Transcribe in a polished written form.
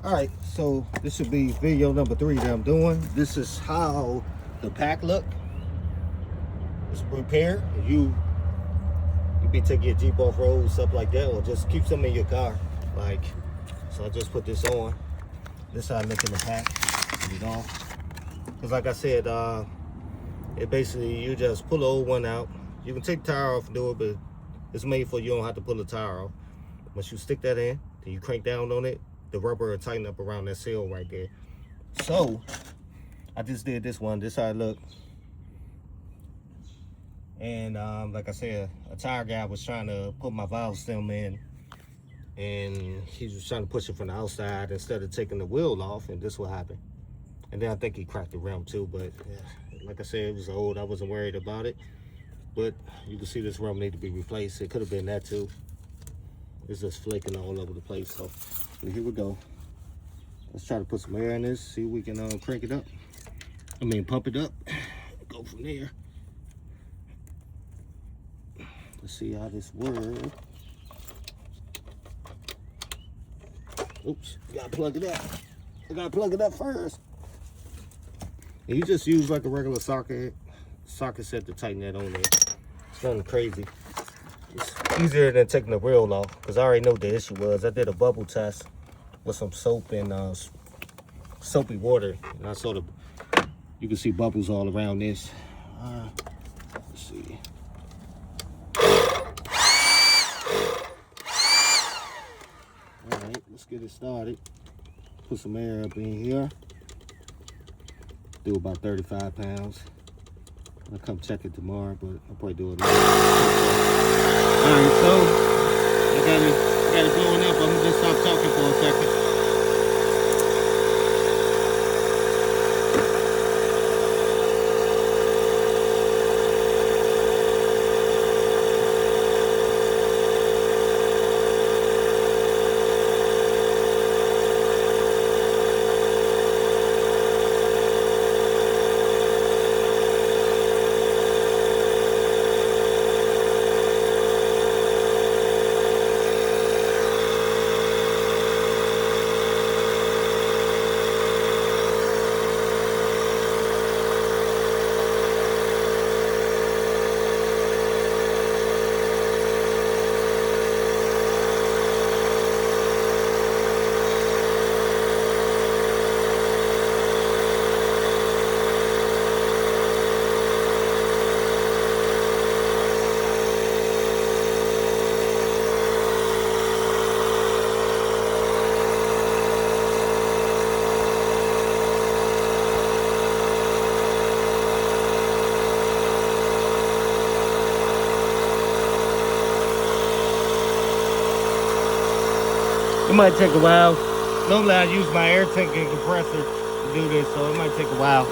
All right, so this should be video number 3 that I'm doing. This is how the pack look. It's repaired. You be taking your Jeep off road, stuff like that, or just keep some in your car. Like, so I just put this on. This how I look in the pack. Put it off. Cause like I said, it basically you just pull the old one out. You can take the tire off and do it, but it's made for you don't have to pull the tire off. Once you stick that in, then you crank down on it. The rubber will tighten up around that seal right there. So I just did this one. This how it look. And like I said, a tire guy was trying to put my valve stem in, and he was trying to push it from the outside instead of taking the wheel off, and this what happened. And then I think he cracked the rim too, but yeah, like I said, it was old. I wasn't worried about it. But you can see this rim need to be replaced. It could have been that too. It's just flaking all over the place. So here we go. Let's try to put some air in this, see if we can crank it up. I mean, pump it up. Go from there. Let's see how this works. Oops, gotta plug it up. I gotta plug it up first. And you just use like a regular socket set to tighten that on there. It's nothing crazy. It's easier than taking the reel off, because I already know what the issue was. I did a bubble test with some soap and soapy water, and I saw you can see bubbles all around this. Let's see. All right, let's get it started. Put some air up in here. Do about 35 pounds. I'll come check it tomorrow, but I'll probably do it later. Alright, so I got it blowing up. I'm gonna just stop talking for a second. It might take a while. Normally I use my air tank and compressor to do this, so it might take a while.